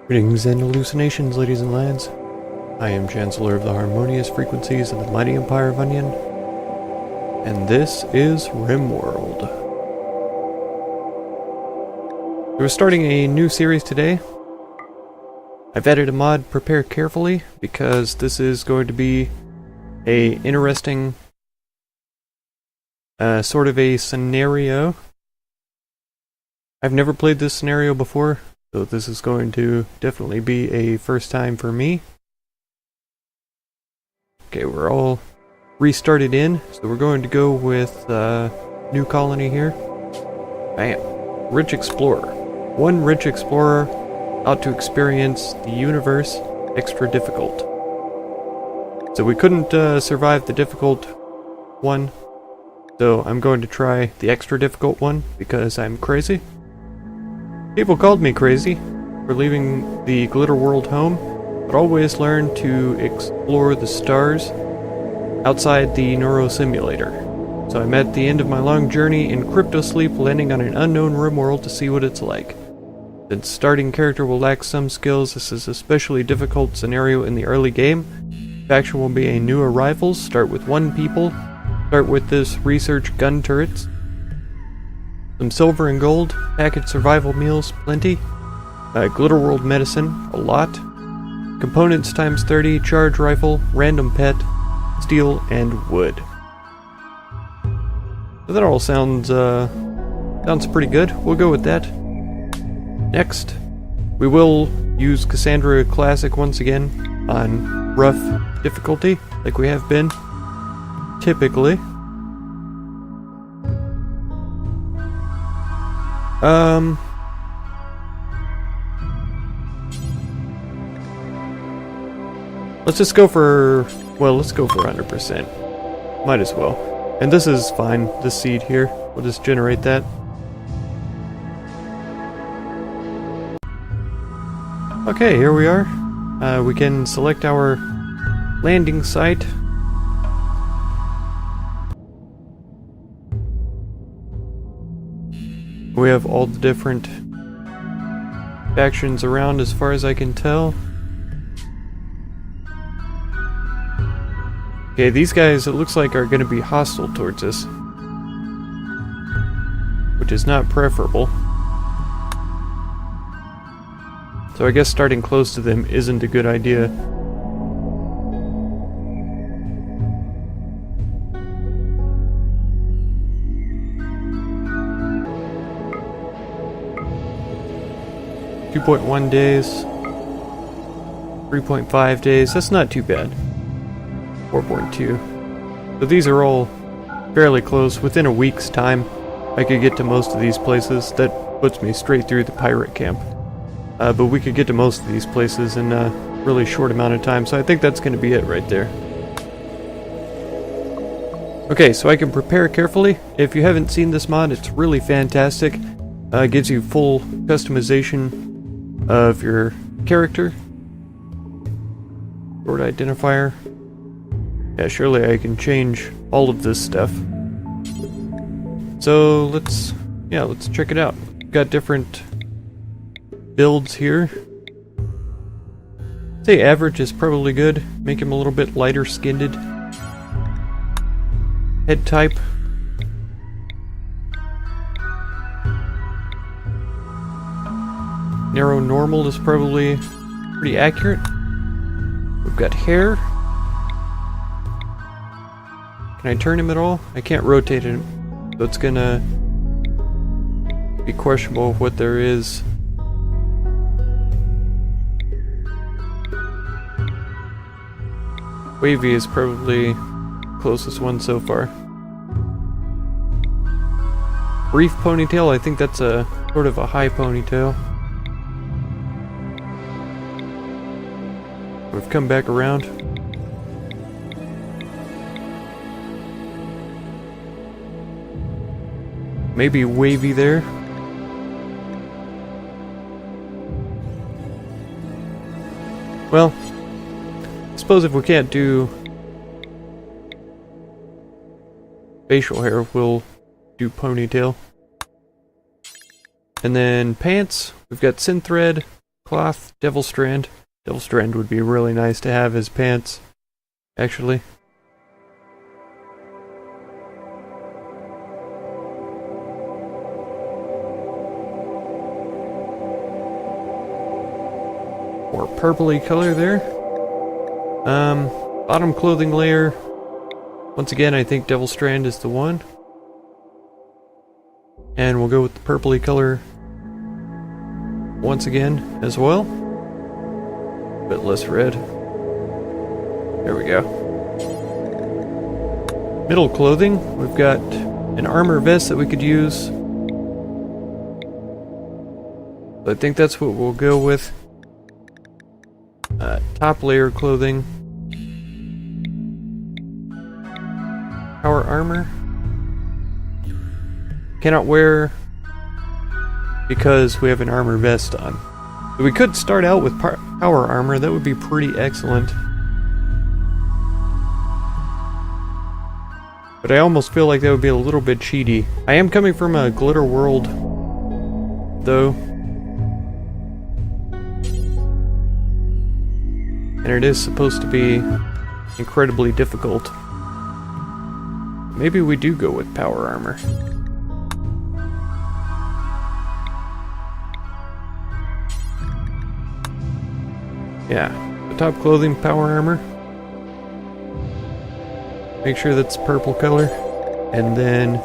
Greetings and hallucinations, ladies and lads. I am Chancellor of the Harmonious Frequencies of the Mighty Empire of Onion, and this is Rimworld. We're starting a new series today. I've added a mod, Prepare Carefully, because this is going to be a interesting sort of a scenario. I've never played this scenario before, so this is going to definitely be a first time for me. Okay, we're all restarted in, so we're going to go with new colony here. Bam. Rich Explorer. One rich explorer out to experience the universe extra difficult. So we couldn't survive the difficult one, so I'm going to try the extra difficult one because I'm crazy. People called me crazy for leaving the Glitter World home, but always learn to explore the stars outside the Neuro Simulator. So I'm at the end of my long journey in crypto sleep, landing on an unknown Rimworld to see what it's like. Since starting character will lack some skills, this is a especially difficult scenario in the early game. Faction will be a new arrivals, start with 1 people, start with this research gun turrets. Some silver and gold, packaged survival meals, plenty. Glitter World medicine, a lot. Components times 30, charge rifle, random pet, steel, and wood. So that all sounds pretty good. We'll go with that. Next, we will use Cassandra Classic once again on rough difficulty, like we have been, typically. Let's just go for, well, let's go for 100%. Might as well. And this is fine, this seed here. We'll just generate that. Okay, here we are. We can select our landing site. We have all the different factions around as far as I can tell. Okay, these guys, it looks like, are going to be hostile towards us, which is not preferable. So I guess starting close to them isn't a good idea. .1 days, 3.5 days, that's not too bad. 4.2. So these are all fairly close. Within a week's time, I could get to most of these places. That puts me straight through the pirate camp. But we could get to most of these places in a really short amount of time, so I think that's going to be it right there. Okay, so I can prepare carefully. If you haven't seen this mod, it's really fantastic. It gives you full customization of your character. Short identifier. Yeah, surely I can change all of this stuff. So let's check it out. We've got different builds here. I'd say average is probably good. Make him a little bit lighter skinned. Head type. Narrow normal is probably pretty accurate. We've got hair. Can I turn him at all? I can't rotate him, so it's gonna be questionable what there is. Wavy is probably closest one so far. Brief ponytail, I think that's a sort of a high ponytail. We've come back around. Maybe wavy there. Well, I suppose if we can't do facial hair, we'll do ponytail. And then pants, we've got synthread, cloth, devil strand. Devil strand would be really nice to have as pants, actually. More purpley color there. Bottom clothing layer. Once again, I think devil strand is the one. And we'll go with the purpley color once again as well. A bit less red. There we go. Middle clothing, we've got an armor vest that we could use. So I think that's what we'll go with. Top layer clothing. Power armor. Cannot wear because we have an armor vest on. So we could start out with power armor. That would be pretty excellent. But I almost feel like that would be a little bit cheaty. I am coming from a glitter world, though. And it is supposed to be incredibly difficult. Maybe we do go with power armor. Yeah, the top clothing, power armor. Make sure that's purple color. And then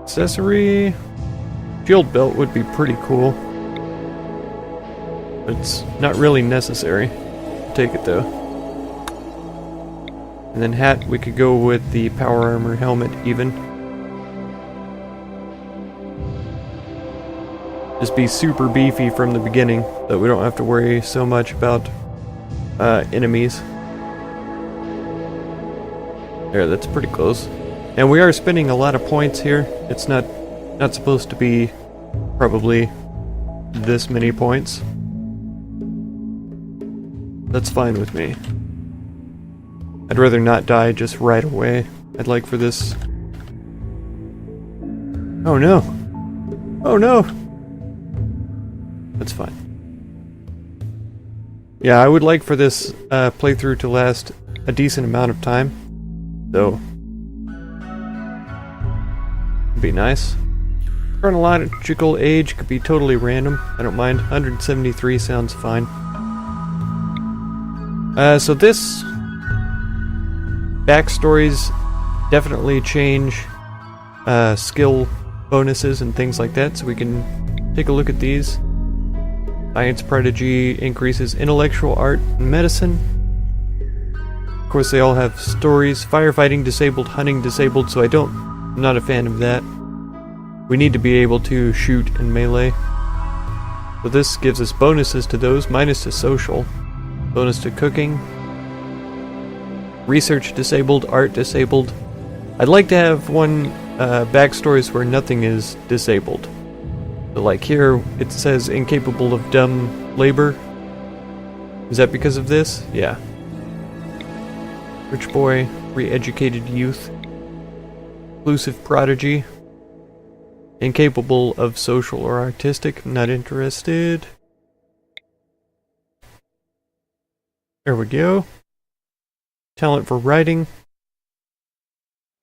accessory, shield belt would be pretty cool. But it's not really necessary. I'll take it though. And then hat, we could go with the power armor helmet even. Just be super beefy from the beginning, that we don't have to worry so much about enemies. There, that's pretty close. And we are spending a lot of points here. It's not supposed to be probably this many points. That's fine with me. I'd rather not die just right away. I'd like for this... Oh no! Oh no! That's fine. Yeah, I would like for this playthrough to last a decent amount of time. So... it'd be nice. Chronological age could be totally random. I don't mind. 173 sounds fine. So this... backstories definitely change skill bonuses and things like that, so we can take a look at these. Science Prodigy increases intellectual, art, and medicine. Of course, they all have stories. Firefighting disabled, hunting disabled, so I'm not a fan of that. We need to be able to shoot in melee. So this gives us bonuses to those, minus to social. Bonus to cooking. Research disabled, art disabled. I'd like to have one backstories where nothing is disabled. So like here, it says incapable of dumb labor. Is that because of this? Yeah. Rich boy, re-educated youth. Inclusive prodigy. Incapable of social or artistic, not interested. There we go. Talent for writing.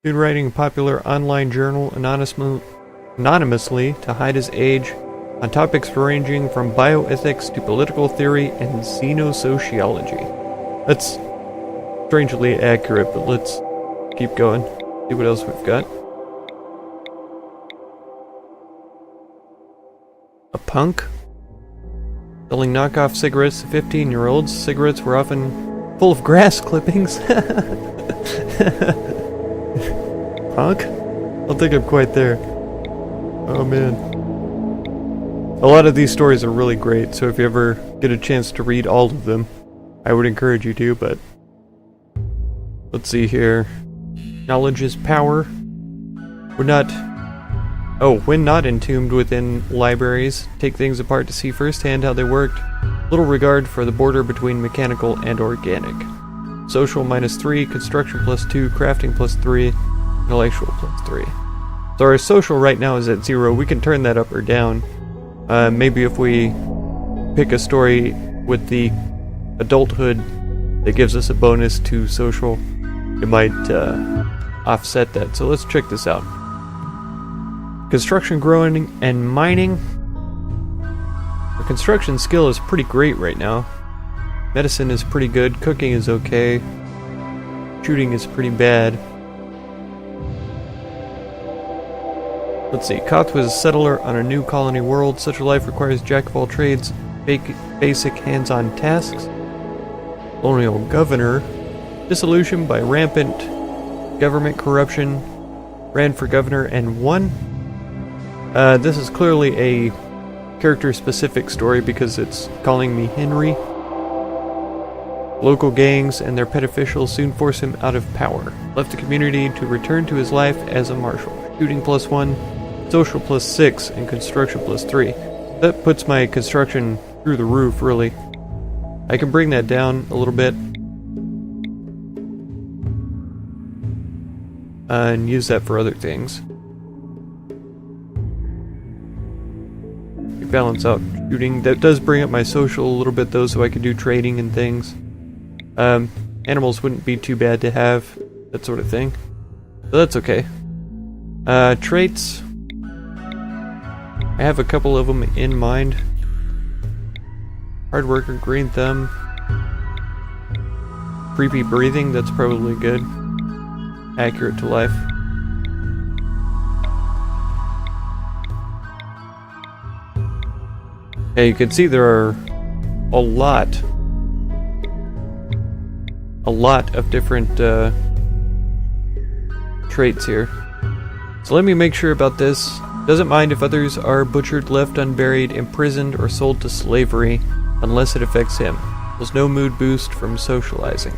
Dude writing a popular online journal anonymously to hide his age on topics ranging from bioethics to political theory and xenosociology. That's strangely accurate, but let's keep going. See what else we've got. A punk. Selling knockoff cigarettes to 15-year-olds. Cigarettes were often full of grass clippings. Punk? I don't think I'm quite there. Oh man. A lot of these stories are really great, so if you ever get a chance to read all of them, I would encourage you to, but... let's see here. Knowledge is power. When not entombed within libraries, take things apart to see firsthand how they worked. Little regard for the border between mechanical and organic. Social -3, construction +2, crafting +3, intellectual +3. So our social right now is at 0. We can turn that up or down. Maybe if we pick a story with the adulthood that gives us a bonus to social, it might offset that. So let's check this out. Construction, growing, and mining. Our construction skill is pretty great right now. Medicine is pretty good. Cooking is okay. Shooting is pretty bad. Let's see. Koth was a settler on a new colony world. Such a life requires jack of all trades, basic hands-on tasks. Colonial governor, disillusioned by rampant government corruption, ran for governor and won. This is clearly a character-specific story because it's calling me Henry. Local gangs and their pet officials soon force him out of power. Left the community to return to his life as a marshal. Shooting +1, social +6, and construction +3. That puts my construction through the roof, really. I can bring that down a little bit. And use that for other things. Balance out shooting. That does bring up my social a little bit though, so I can do trading and things. Animals wouldn't be too bad to have, that sort of thing. So that's okay. Traits. I have a couple of them in mind. Hard worker, green thumb. Creepy breathing, that's probably good. Accurate to life. Yeah, you can see there are a lot of different traits here. So let me make sure about this. Doesn't mind if others are butchered, left unburied, imprisoned, or sold to slavery, unless it affects him. There's no mood boost from socializing.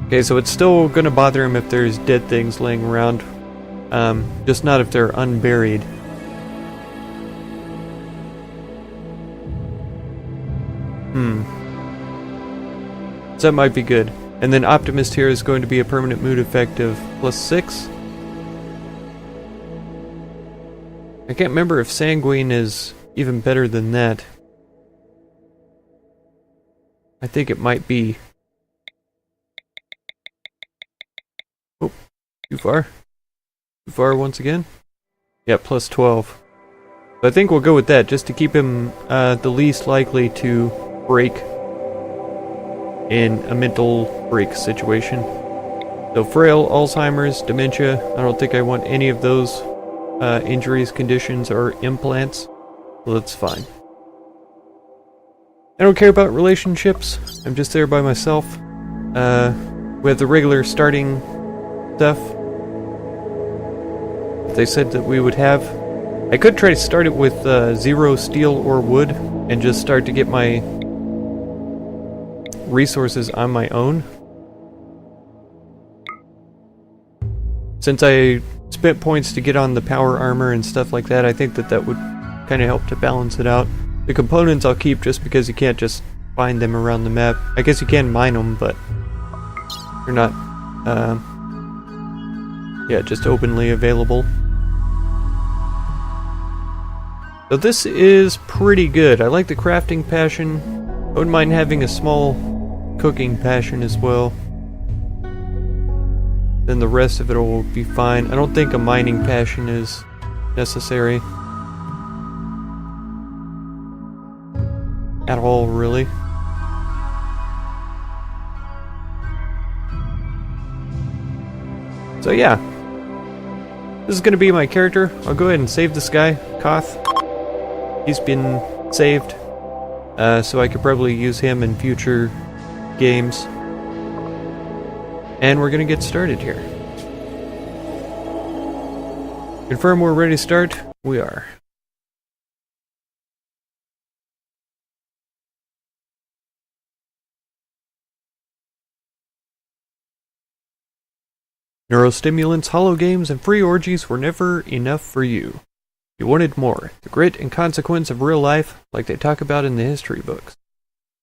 Okay, so it's still gonna bother him if there's dead things laying around. Just not if they're unburied. So that might be good. And then Optimist here is going to be a permanent mood effect of +6. I can't remember if Sanguine is even better than that. I think it might be. Oh, too far. Too far once again. Yeah, +12. So I think we'll go with that, just to keep him the least likely to break in a mental break situation. So frail, Alzheimer's, dementia. I don't think I want any of those injuries, conditions, or implants. So that's fine. I don't care about relationships. I'm just there by myself. We have the regular starting stuff they said that we would have. I could try to start it with 0 steel or wood and just start to get my resources on my own. Since I spent points to get on the power armor and stuff like that, I think that that would kind of help to balance it out. The components I'll keep just because you can't just find them around the map. I guess you can mine them, but they're not, yeah, just openly available. So this is pretty good. I like the crafting passion. I wouldn't mind having a small cooking passion as well. Then the rest of it will be fine. I don't think a mining passion is necessary. At all, really. So yeah. This is going to be my character. I'll go ahead and save this guy, Koth. He's been saved. So I could probably use him in future games. And we're going to get started here. Confirm we're ready to start. We are. Neurostimulants, holo games, and free orgies were never enough for you. You wanted more. The grit and consequence of real life, like they talk about in the history books.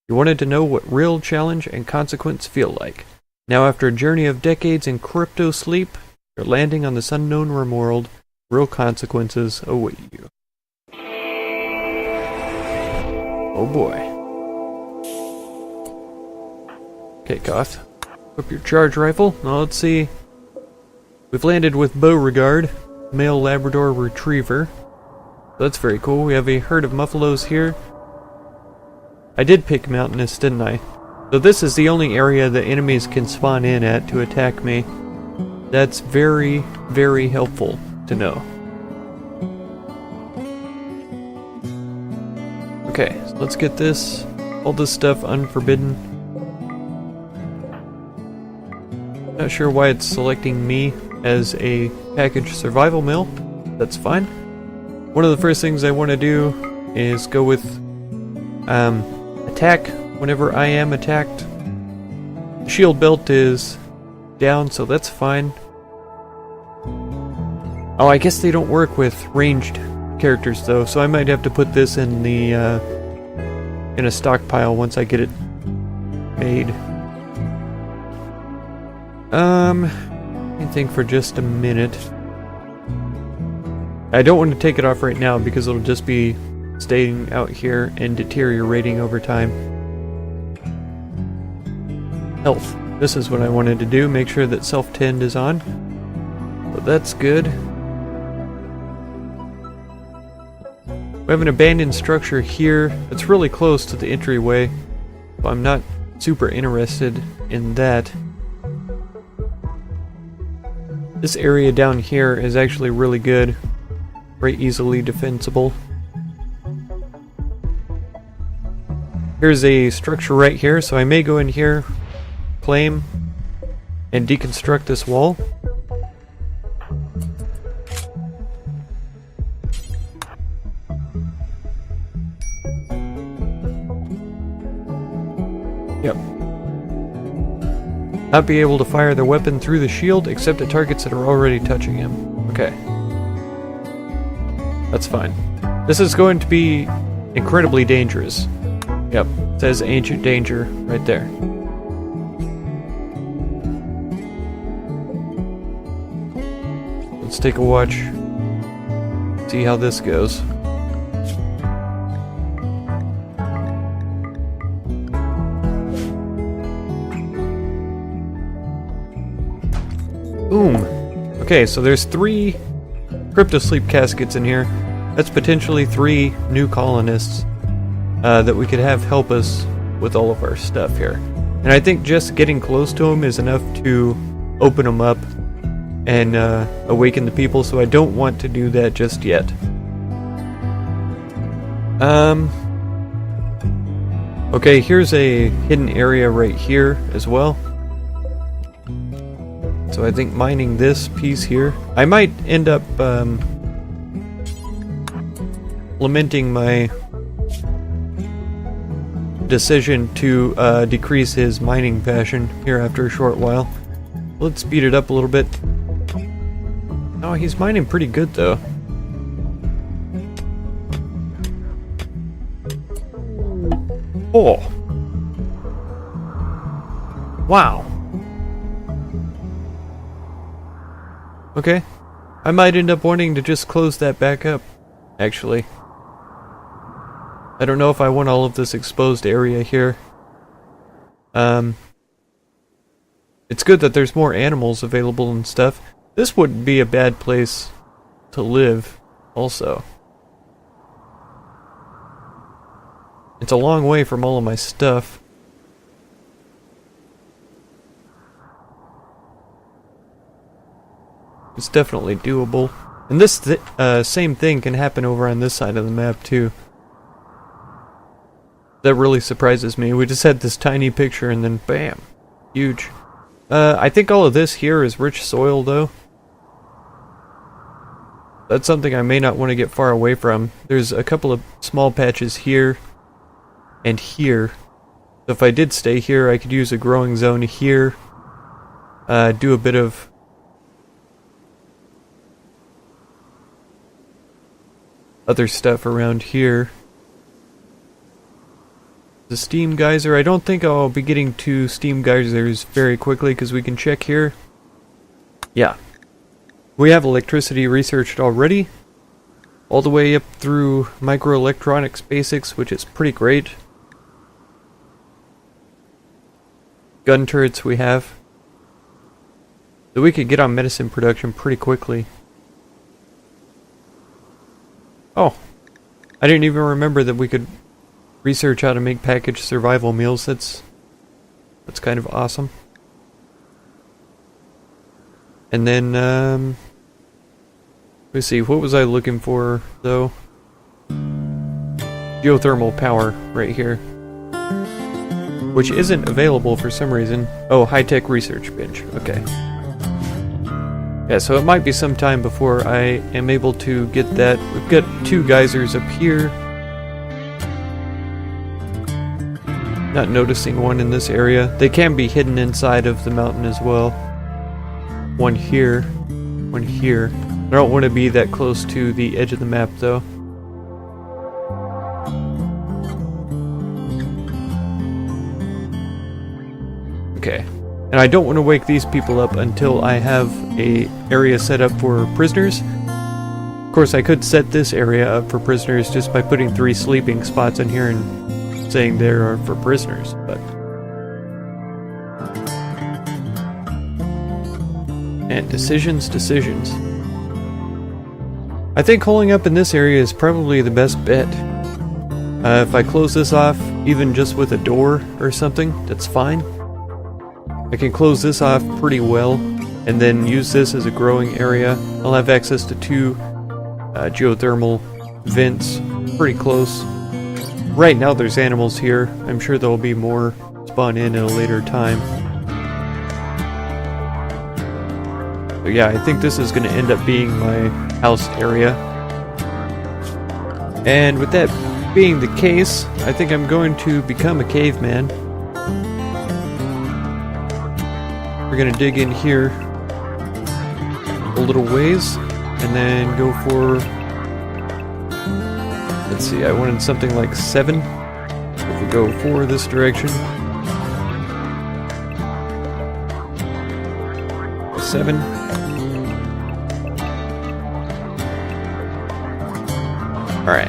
You wanted to know what real challenge and consequence feel like. Now after a journey of decades in crypto sleep, you're landing on this unknown Rimworld. Real consequences await you. Oh boy. Okay, Goth. Equip your charge rifle. Now let's see. We've landed with Beauregard, male Labrador Retriever. That's very cool. We have a herd of muffalos here. I did pick Mountainous, didn't I? So this is the only area that enemies can spawn in at to attack me. That's very, very helpful to know. Okay, so let's get this, all this stuff unforbidden. Not sure why it's selecting me as a package survival mill. That's fine. One of the first things I want to do is go with attack whenever I am attacked. The shield belt is down, so that's fine. Oh, I guess they don't work with ranged characters though, so I might have to put this in the in a stockpile once I get it made. I think for just a minute. I don't want to take it off right now because it'll just be staying out here and deteriorating over time. Health. This is what I wanted to do, make sure that self-tend is on. So that's good. We have an abandoned structure here. It's really close to the entryway, so I'm not super interested in that. This area down here is actually really good. Very easily defensible. Here's a structure right here, so I may go in here, claim, and deconstruct this wall. Yep. Not be able to fire the weapon through the shield except at targets that are already touching him. Okay. That's fine. This is going to be incredibly dangerous. Yep. It says ancient danger right there. Let's take a watch. See how this goes. Boom. Okay, so there's 3 cryptosleep caskets in here. That's potentially 3 new colonists that we could have help us with all of our stuff here. And I think just getting close to them is enough to open them up and awaken the people, so I don't want to do that just yet. Okay, here's a hidden area right here as well. So I think mining this piece here. I might end up lamenting my decision to decrease his mining fashion here after a short while. Let's speed it up a little bit. Oh, he's mining pretty good though. Oh. Wow. Okay. I might end up wanting to just close that back up, actually. I don't know if I want all of this exposed area here. It's good that there's more animals available and stuff. This wouldn't be a bad place to live, also. It's a long way from all of my stuff. It's definitely doable. And this same thing can happen over on this side of the map too. That really surprises me. We just had this tiny picture and then bam. Huge. I think all of this here is rich soil though. That's something I may not want to get far away from. There's a couple of small patches here and here. So if I did stay here, I could use a growing zone here. Do a bit of other stuff around here. The steam geyser, I don't think I'll be getting to steam geysers very quickly because we can check here. Yeah. We have electricity researched already. all the way up through microelectronics basics, which is pretty great. Gun turrets we have. So we could get on medicine production pretty quickly. Oh, I didn't even remember that we could research how to make packaged survival meals. That's kind of awesome. And then, let's see, what was I looking for, though? Geothermal power, right here. Which isn't available for some reason. Oh, high-tech research bench, okay. Yeah, so it might be some time before I am able to get that. We've got 2 geysers up here. Not noticing one in this area. They can be hidden inside of the mountain as well. One here. One here. I don't want to be that close to the edge of the map, though. Okay. And I don't want to wake these people up until I have a area set up for prisoners. Of course, I could set this area up for prisoners just by putting 3 sleeping spots in here and saying they are for prisoners, but... And decisions. I think holding up in this area is probably the best bet. If I close this off, even just with a door or something, that's fine. I can close this off pretty well, and then use this as a growing area. I'll have access to 2 geothermal vents pretty close. Right now there's animals here. I'm sure there'll be more spawn in at a later time. But yeah, I think this is going to end up being my house area. And with that being the case, I think I'm going to become a caveman. We're going to dig in here a little ways, and then go for... Let's see, I wanted something like 7. If we go for this direction. 7. Alright.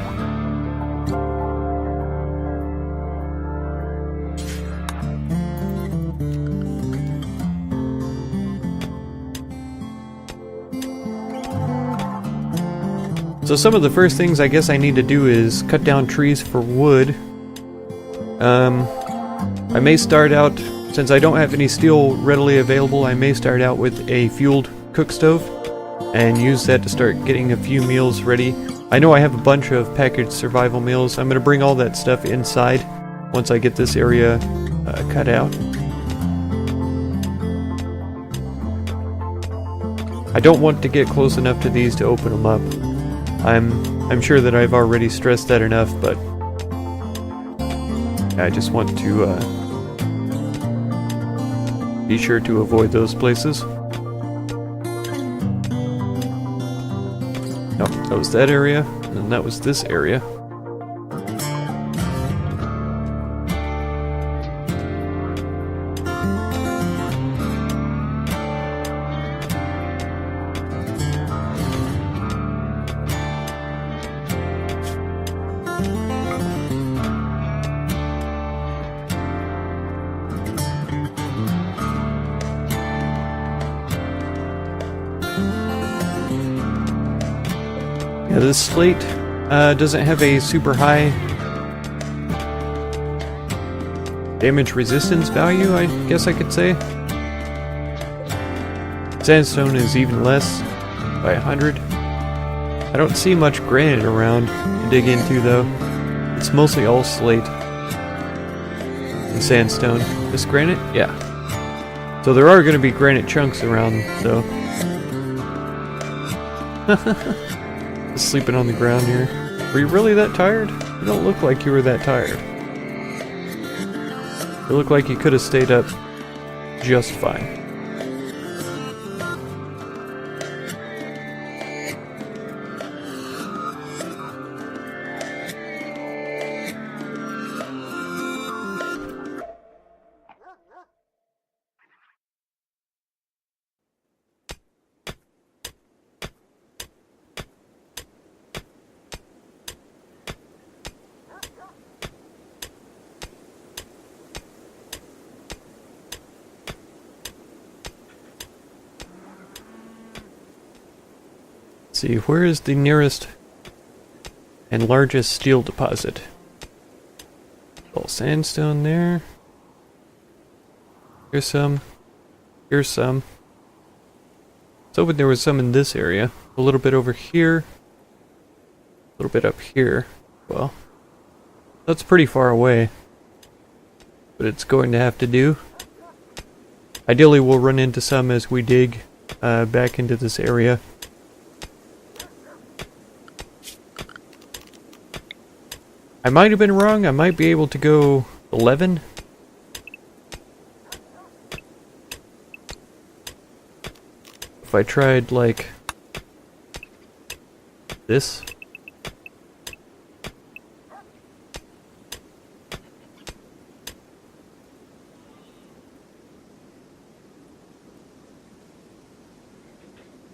So some of the first things I guess I need to do is cut down trees for wood. I may start out, since I don't have any steel readily available, I may start out with a fueled cook stove and use that to start getting a few meals ready. I know I have a bunch of packaged survival meals. I'm going to bring all that stuff inside once I get this area cut out. I don't want to get close enough to these to open them up. I'm sure that I've already stressed that enough, but I just want to be sure to avoid those places. No, that was that area, and that was this area. Yeah, this slate doesn't have a super high damage resistance value, I guess I could say. Sandstone is even less, by 100. I don't see much granite around to dig into though. It's mostly all slate and sandstone. This granite? Yeah. So there are going to be granite chunks around though. Just sleeping on the ground here. Were you really that tired? You don't look like you were that tired. You look like you could have stayed up just fine. see, where is the nearest and largest steel deposit? All sandstone there. Here's some. Here's some. I was hoping there was some in this area. A little bit over here. A little bit up here. Well, that's pretty far away. But it's going to have to do. Ideally, we'll run into some as we dig back into this area. I might have been wrong. I might be able to go 11. If I tried, like, this.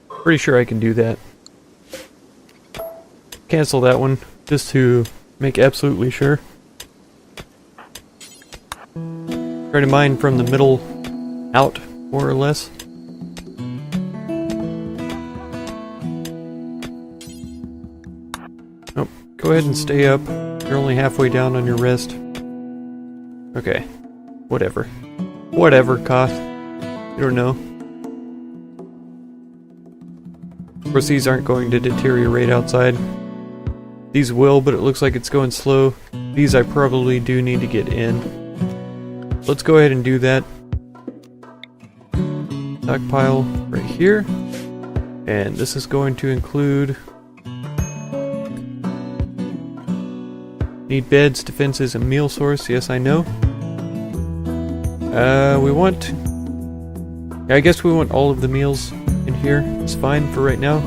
Pretty sure I can do that. Cancel that one, just to make absolutely sure. Try to mine from the middle out, more or less. Oh, go ahead and stay up. You're only halfway down on your rest. Okay. Whatever. Whatever, Koth. You don't know. Of course, these aren't going to deteriorate outside. These will, but it looks like it's going slow. These I probably do need to get in. Let's go ahead and do that. Stockpile right here. And this is going to include... Need beds, defenses, and meal source. Yes, I know. We want... I guess we want all of the meals in here. It's fine for right now.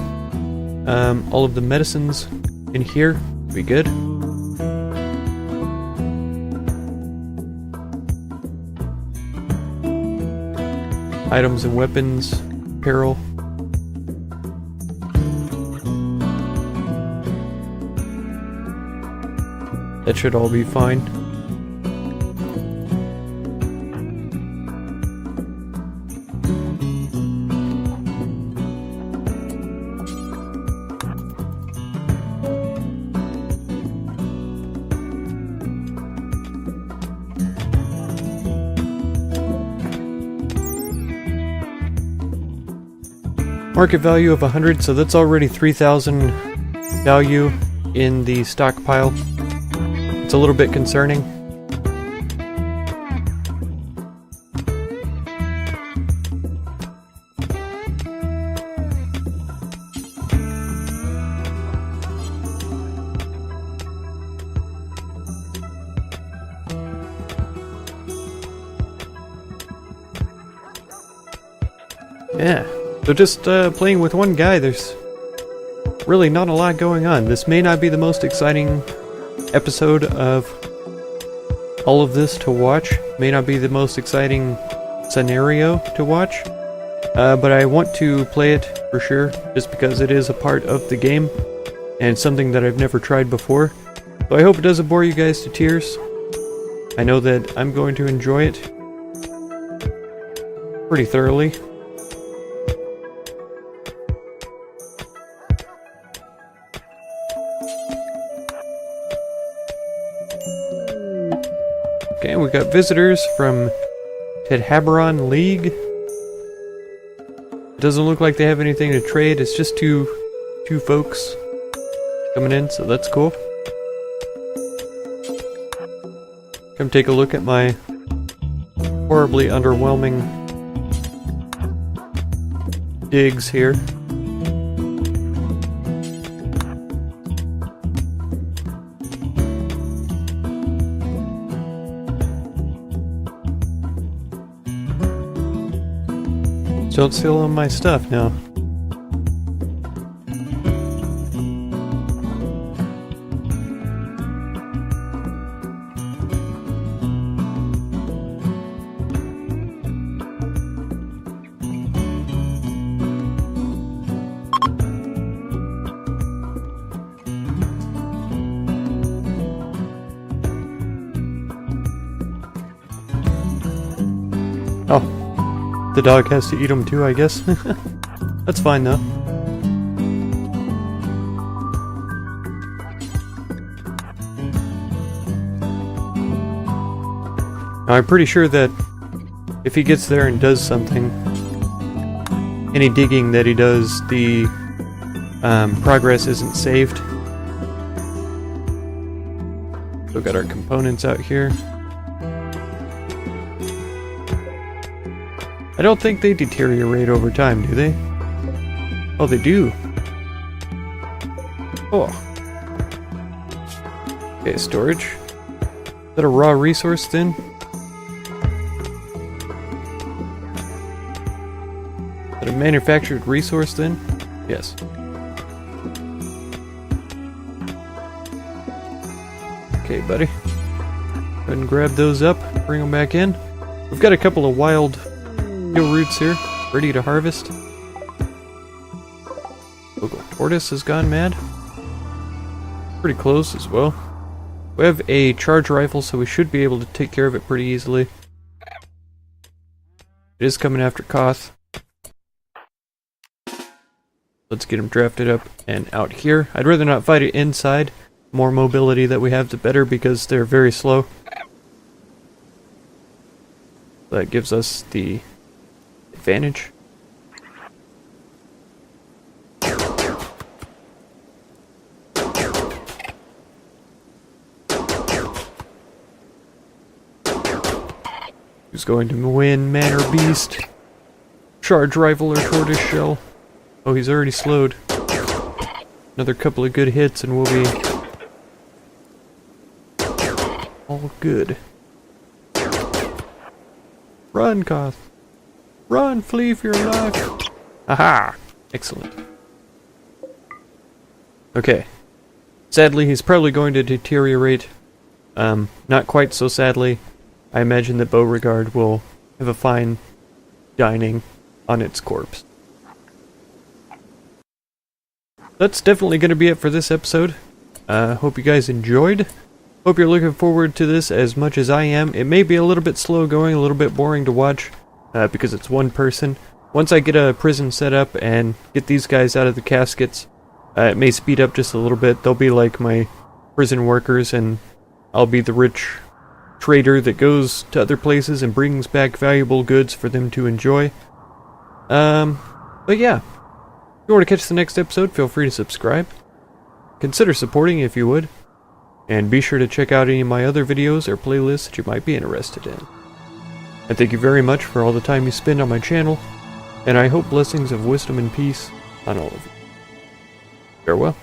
All of the medicines in here would be good. Items and weapons, apparel. That should all be fine. Market value of 100, so that's already 3,000 value in the stockpile. It's a little bit concerning. Yeah. So just playing with one guy, there's really not a lot going on. This may not be the most exciting episode of all of this to watch. May not be the most exciting scenario to watch. But I want to play it for sure, just because it is a part of the game, and something that I've never tried before. So I hope it doesn't bore you guys to tears. I know that I'm going to enjoy it pretty thoroughly. Okay, we got visitors from Tedhaberon League. It doesn't look like they have anything to trade. It's just two folks coming in, so that's cool. Come take a look at my horribly underwhelming digs here. Don't steal all my stuff now. Oh. The dog has to eat them too, I guess. That's fine though. Now, I'm pretty sure that if he gets there and does something, any digging that he does, the progress isn't saved. Still got our components out here. I don't think they deteriorate over time, do they? Oh, they do. Oh. Okay, storage. Is that a raw resource then? Is that a manufactured resource then? Yes. Okay, buddy. Go ahead and grab those up, bring them back in. We've got a couple of wild steel roots here, ready to harvest. Local tortoise has gone mad. Pretty close as well. We have a charge rifle, so we should be able to take care of it pretty easily. It is coming after Koth. Let's get him drafted up and out here. I'd rather not fight it inside. The more mobility that we have, the better, because they're very slow. That gives us the advantage. Who's going to win, man or beast? Charge rifle or tortoise shell? Oh, he's already slowed. Another couple of good hits and we'll be all good. Run, Koth. Run, flee for your life. Aha! Excellent. Okay. Sadly, he's probably going to deteriorate. Not quite so sadly. I imagine that Beauregard will have a fine dining on its corpse. That's definitely going to be it for this episode. Hope you guys enjoyed. Hope you're looking forward to this as much as I am. It may be a little bit slow going, a little bit boring to watch, because it's one person. Once I get a prison set up and get these guys out of the caskets, it may speed up just a little bit. They'll be like my prison workers, and I'll be the rich trader that goes to other places and brings back valuable goods for them to enjoy. But yeah, if you want to catch the next episode, feel free to subscribe. Consider supporting if you would. And be sure to check out any of my other videos or playlists that you might be interested in. And thank you very much for all the time you spend on my channel, and I hope blessings of wisdom and peace on all of you. Farewell.